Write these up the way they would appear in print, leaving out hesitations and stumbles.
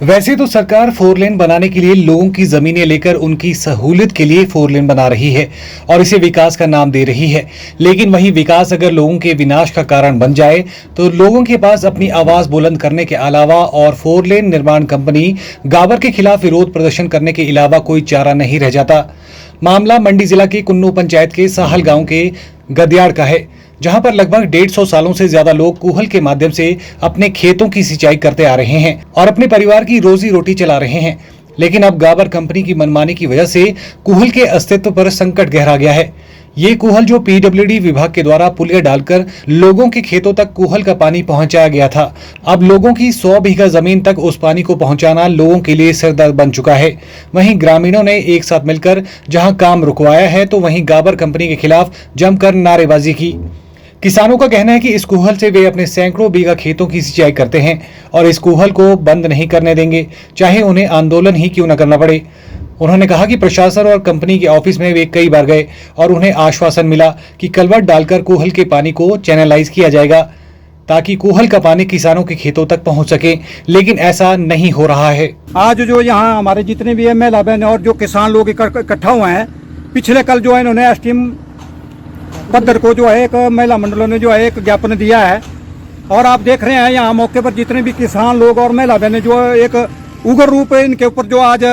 वैसे तो सरकार फोर लेन बनाने के लिए लोगों की जमीनें लेकर उनकी सहूलियत के लिए फोर लेन बना रही है और इसे विकास का नाम दे रही है। लेकिन वही विकास अगर लोगों के विनाश का कारण बन जाए तो लोगों के पास अपनी आवाज बुलंद करने के अलावा और फोर लेन निर्माण कंपनी गाबर के खिलाफ विरोध प्रदर्शन करने के अलावा कोई चारा नहीं रह जाता। मामला मंडी जिला के कुन्नू पंचायत के साहल गांव के गदियाड़ का है, जहां पर लगभग 150 सालों से ज्यादा लोग कूहल के माध्यम से अपने खेतों की सिंचाई करते आ रहे हैं और अपने परिवार की रोजी रोटी चला रहे हैं। लेकिन अब गाबर कंपनी की मनमानी की वजह से कूहल के अस्तित्व पर संकट गहरा गया है। ये कूहल जो पीडब्ल्यूडी विभाग के द्वारा पुलिया डालकर लोगों के खेतों तक कूहल का पानी पहुंचाया गया था, अब लोगों की 100 बीघा जमीन तक उस पानी को पहुंचाना लोगों के लिए सिरदर्द बन चुका है। वहीं ग्रामीणों ने एक साथ मिलकर जहां काम रुकवाया है तो वहीं गाबर कंपनी के खिलाफ जमकर नारेबाजी की। किसानों का कहना है कि इस कूहल से वे अपने सैकड़ों बीघा खेतों की सिंचाई करते हैं और इस कूहल को बंद नहीं करने देंगे, चाहे उन्हें आंदोलन ही क्यों न करना पड़े। उन्होंने कहा कि प्रशासन और कंपनी के ऑफिस में वे कई बार गए और उन्हें आश्वासन मिला कि कलवट डालकर कूहल के पानी को चैनलाइज किया जाएगा ताकि कूहल का पानी किसानों के खेतों तक पहुंच सके, लेकिन ऐसा नहीं हो रहा है। आज जो यहाँ हमारे जितने भी महिला बहन और जो किसान लोग इकट्ठा हुए हैं, पिछले कल जो है इन्होंने एसटीएम पद्धर को जो है एक महिला मंडलों ने जो है एक ज्ञापन दिया है और आप देख रहे हैं यहाँ मौके पर जितने भी किसान लोग और महिला बहने जो एक उग्र रूप इनके ऊपर जो आज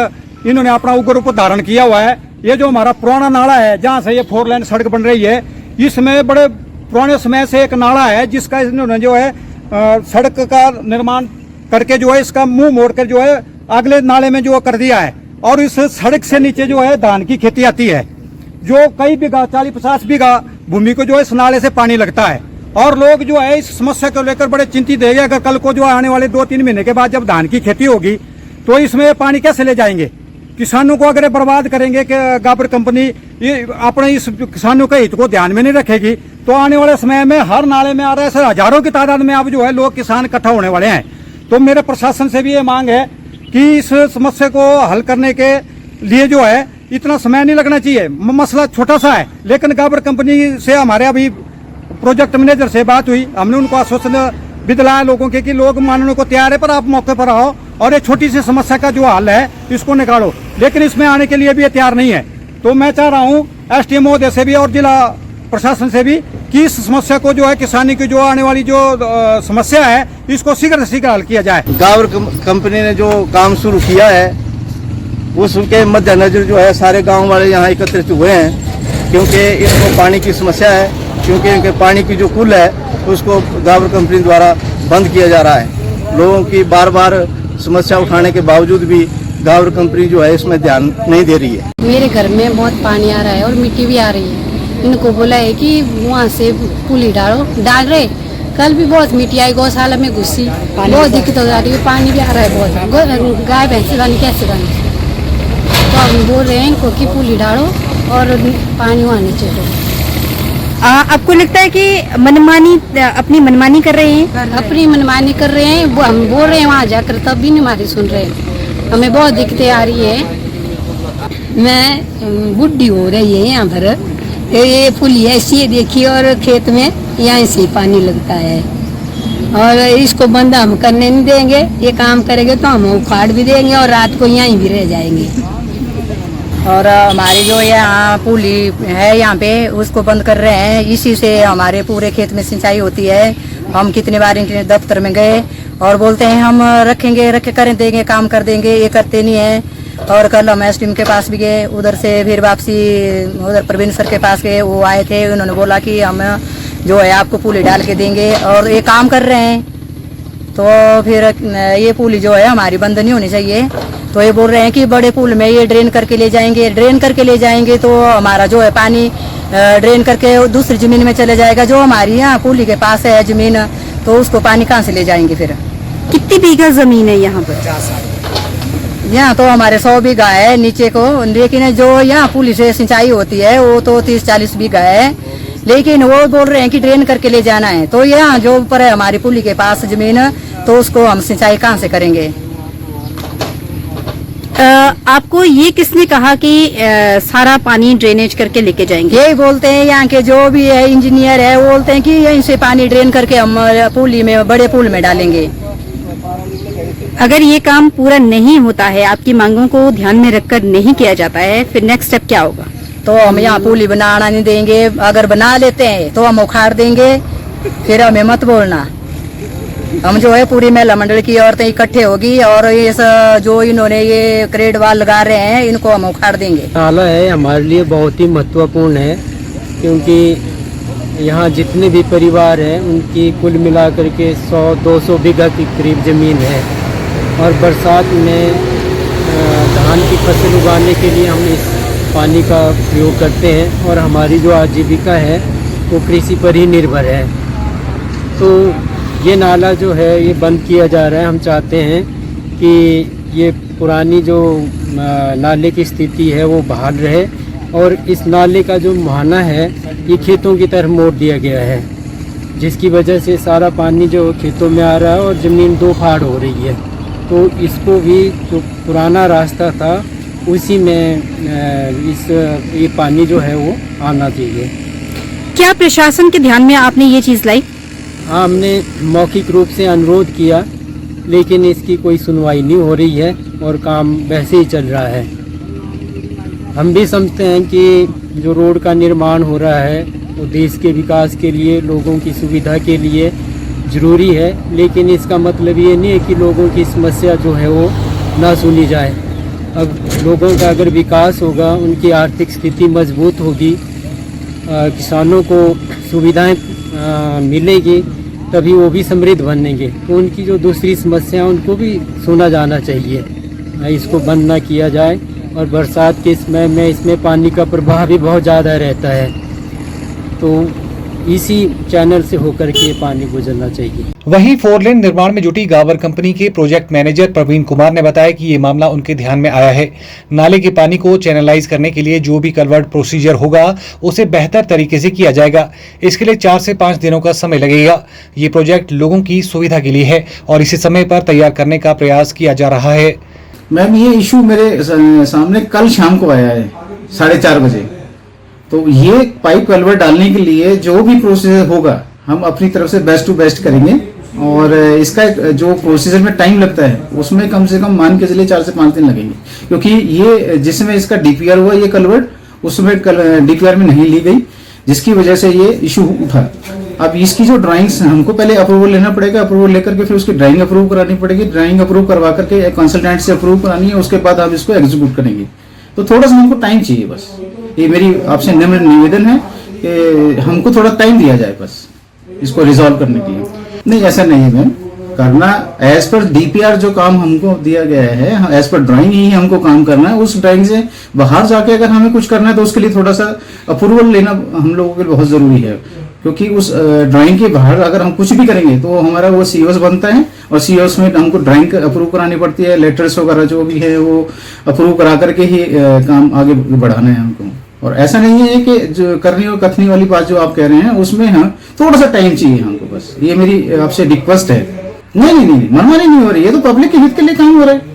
इन्होंने अपना उग्र रूप धारण किया हुआ है। ये जो हमारा पुराना नाला है जहाँ से ये 4 लेन सड़क बन रही है, इसमें बड़े पुराने समय से एक नाला है जिसका इन्होंने जो है सड़क का निर्माण करके जो है इसका मुंह मोड़कर जो है अगले नाले में जो कर दिया है और इस सड़क से नीचे जो है धान की खेती आती है, जो कई बीघा 40-50 बीघा भूमि को जो है इस नाले से पानी लगता है और लोग जो है इस समस्या को लेकर बड़े चिंतित है। अगर कल को जो आने वाले 2-3 महीने के बाद जब धान की खेती होगी तो इसमें पानी कैसे ले जाएंगे? किसानों को अगर बर्बाद करेंगे कि गाबर कंपनी ये अपने इस किसानों के हित को ध्यान में नहीं रखेगी तो आने वाले समय में हर नाले में आ रहे ऐसे हजारों की तादाद में अब जो है लोग किसान इकट्ठा होने वाले हैं। तो मेरे प्रशासन से भी ये मांग है कि इस समस्या को हल करने के लिए जो है इतना समय नहीं लगना चाहिए। मसला छोटा सा है, लेकिन गाबर कंपनी से हमारे अभी प्रोजेक्ट मैनेजर से बात हुई, हमने उनको आश्वासन भी दिलाया लोगों के कि लोग मानने को तैयार है, पर आप मौके पर आओ और एक छोटी सी समस्या का जो हल है इसको निकालो, लेकिन इसमें आने के लिए भी ये तैयार नहीं है। तो मैं चाह रहा हूँ एसडीएम महोदय से भी और जिला प्रशासन से भी कि इस समस्या को जो है किसानी की जो आने वाली जो समस्या है इसको शीघ्र से शीघ्र हल किया जाए। गाबर कंपनी ने जो काम शुरू किया है उसके मद्देनजर जो है सारे गांव वाले यहाँ एकत्रित हुए हैं, क्योंकि इनको पानी की समस्या है, क्योंकि इनके पानी की जो कुल है उसको गाबर कंपनी द्वारा बंद किया जा रहा है। लोगों की बार बार समस्या उठाने के बावजूद भी गाबर कंपनी जो है इसमें ध्यान नहीं दे रही है। मेरे घर में बहुत पानी आ रहा है और मिट्टी भी आ रही है। इनको बोला है कि वहाँ से पुली डाल रहे, कल भी बहुत मिट्टी आई, गौशाला में घुसी, बहुत दिक्कत हो जा रही है, पानी भी आ रहा है बहुत, गाय भैंस रानी कैसे रानी। तो हम बोल रहे हैं इनको कि पुली डालो और पानी वहाँ नीचे दो। आपको लगता है कि मनमानी अपनी मनमानी कर रहे हैं? अपनी मनमानी कर रहे हैं, वो हम बोल रहे हैं वहाँ जाकर तब भी नहीं हमारी सुन रहे हैं। हमें बहुत दिक्कतें आ रही है। मैं बुढ़ी हो रही है यहाँ पर, ये पुली ऐसी है देखिए और खेत में यहाँ से पानी लगता है और इसको बंद हम करने नहीं देंगे। ये काम करेंगे तो हम उखाड़ भी देंगे और रात को यहीं भी रह जाएंगे। और हमारी जो यहाँ पुली है यहाँ पे उसको बंद कर रहे हैं, इसी से हमारे पूरे खेत में सिंचाई होती है। हम कितने बार इनके दफ्तर में गए और बोलते हैं हम रखेंगे, कर देंगे, काम कर देंगे, ये करते नहीं है। और कल हम एसडीएम के पास भी गए, उधर से फिर वापसी उधर प्रवीण सर के पास गए, वो आए थे, उन्होंने बोला कि हम जो है आपको पुली डाल के देंगे और ये काम कर रहे हैं। तो फिर ये पुली जो है हमारी बंद नहीं होनी चाहिए। तो ये बोल रहे हैं कि बड़े पुल में ये ड्रेन करके ले जाएंगे तो हमारा जो है पानी ड्रेन करके दूसरी जमीन में चले जाएगा, जो हमारी यहाँ पुली के पास है जमीन, तो उसको पानी कहाँ से ले जाएंगे फिर। कितनी बीघा जमीन है यहाँ पर? यहाँ तो हमारे 100 बीघा है नीचे को, लेकिन जो यहाँ पुली से सिंचाई होती है वो तो 30-40 बीघा है, लेकिन वो बोल रहे हैं कि ड्रेन करके ले जाना है। तो यहाँ जो ऊपर है हमारी पुली के पास जमीन, तो उसको हम सिंचाई कहाँ से करेंगे। आपको ये किसने कहा कि सारा पानी ड्रेनेज करके लेके जाएंगे? यही बोलते हैं यहाँ के जो भी है इंजीनियर है, वो बोलते हैं कि यहीं से पानी ड्रेन करके हम पुली में, बड़े पुल में डालेंगे। अगर ये काम पूरा नहीं होता है, आपकी मांगों को ध्यान में रखकर नहीं किया जाता है, फिर नेक्स्ट स्टेप क्या होगा? तो हम यहाँ पुली बनाना नहीं देंगे। अगर बना लेते हैं तो हम उखाड़ देंगे, फिर हमें मत बोलना। हम जो है पूरी महिला मंडल की औरतें इकट्ठे होगी और ये जो इन्होंने ये क्रेड वाल लगा रहे हैं इनको हम उखाड़ देंगे। नाला है हमारे लिए बहुत ही महत्वपूर्ण है, क्योंकि यहाँ जितने भी परिवार हैं उनकी कुल मिलाकर के 100-200 बीघा के करीब ज़मीन है और बरसात में धान की फसल उगाने के लिए हम इस पानी का प्रयोग करते हैं और हमारी जो आजीविका है वो कृषि पर ही निर्भर है। तो ये नाला जो है ये बंद किया जा रहा है। हम चाहते हैं कि ये पुरानी जो नाले की स्थिति है वो बहाल रहे और इस नाले का जो मुहाना है ये खेतों की तरफ मोड़ दिया गया है, जिसकी वजह से सारा पानी जो खेतों में आ रहा है और ज़मीन दो फाड़ हो रही है। तो इसको भी जो पुराना रास्ता था उसी में ये पानी जो है वो आना चाहिए। क्या प्रशासन के ध्यान में आपने ये चीज लाई? हाँ, हमने मौखिक रूप से अनुरोध किया, लेकिन इसकी कोई सुनवाई नहीं हो रही है और काम वैसे ही चल रहा है। हम भी समझते हैं कि जो रोड का निर्माण हो रहा है वो देश के विकास के लिए, लोगों की सुविधा के लिए ज़रूरी है, लेकिन इसका मतलब ये नहीं है कि लोगों की समस्या जो है वो ना सुनी जाए। अब लोगों का अगर विकास होगा, उनकी आर्थिक स्थिति मजबूत होगी, किसानों को सुविधाएं मिलेगी, तभी वो भी समृद्ध बनेंगे। तो उनकी जो दूसरी समस्या उनको भी सुना जाना चाहिए, इसको बंद ना किया जाए। और बरसात के समय में इसमें पानी का प्रवाह भी बहुत ज़्यादा रहता है, तो इसी चैनल से होकर के पानी गुजरना चाहिए। वहीं 4 लेन निर्माण में जुटी गावर कंपनी के प्रोजेक्ट मैनेजर प्रवीण कुमार ने बताया कि ये मामला उनके ध्यान में आया है। नाले के पानी को चैनलाइज करने के लिए जो भी कलवर्ट प्रोसीजर होगा उसे बेहतर तरीके से किया जाएगा। इसके लिए 4 से 5 दिनों का समय लगेगा। ये प्रोजेक्ट लोगों की सुविधा के लिए है और इसे समय पर तैयार करने का प्रयास किया जा रहा है। मैम, ये इशू मेरे सामने कल शाम को आया है 4:30 बजे। तो ये पाइप कलवर्ट डालने के लिए जो भी प्रोसीजर होगा हम अपनी तरफ से बेस्ट टू बेस्ट करेंगे और इसका जो प्रोसीजर में टाइम लगता है उसमें कम से कम मान के चलिए 4 से 5 दिन लगेंगे, क्योंकि ये जिसमें इसका डीपीआर हुआ ये कलवर्ट उसमें डीपीआर में नहीं ली गई, जिसकी वजह से ये इशू उठा। अब इसकी जो ड्राइंग्स हमको पहले अप्रूवल लेना पड़ेगा, अप्रूवल लेकर के फिर उसकी ड्राइंग अप्रूव करानी पड़ेगी, ड्राइंग अप्रूव करवा करके कंसल्टेंट से अप्रूव करानी है, उसके बाद हम इसको एग्जीक्यूट करेंगे। तो थोड़ा सा हमको टाइम चाहिए, बस ये मेरी आपसे निवेदन है कि हमको थोड़ा टाइम दिया जाए बस इसको रिजॉल्व करने के लिए। नहीं, ऐसा नहीं है मैम, करना एज पर डीपीआर जो काम हमको दिया गया है, एज पर ड्राइंग ही हमको काम करना है। उस ड्राइंग से बाहर जाके अगर हमें कुछ करना है तो उसके लिए थोड़ा सा अप्रूवल लेना हम लोगों के लिए बहुत जरूरी है, क्योंकि उस ड्राइंग के बाहर अगर हम कुछ भी करेंगे तो हमारा वो सीओस बनता है और सीओस में हमको ड्राइंग अप्रूव करानी पड़ती है, लेटर्स वगैरह जो भी है वो अप्रूव करा करके ही काम आगे बढ़ाना है हमको। और ऐसा नहीं है कि जो करनी और कथनी वाली बात जो आप कह रहे हैं उसमें हम थोड़ा सा टाइम चाहिए हमको, बस ये मेरी आपसे रिक्वेस्ट है। नहीं, मनमानी नहीं हो रही है, तो पब्लिक के हित के लिए काम हो रहा है।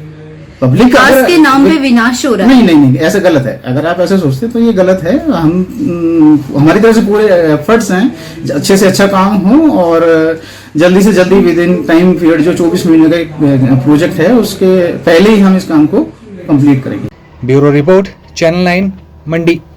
पब्लिक के नाम पे विनाश हो रहा है। नहीं, ऐसा गलत है। अगर आप ऐसे सोचते तो ये गलत है। हमारी तरफ से पूरे एफर्ट्स हैं अच्छे से अच्छा काम हो और जल्दी से जल्दी विद इन टाइम पीरियड जो 24 महीने का प्रोजेक्ट है उसके पहले ही हम इस काम को कंप्लीट करेंगे। ब्यूरो रिपोर्ट, चैनल 9, मंडी।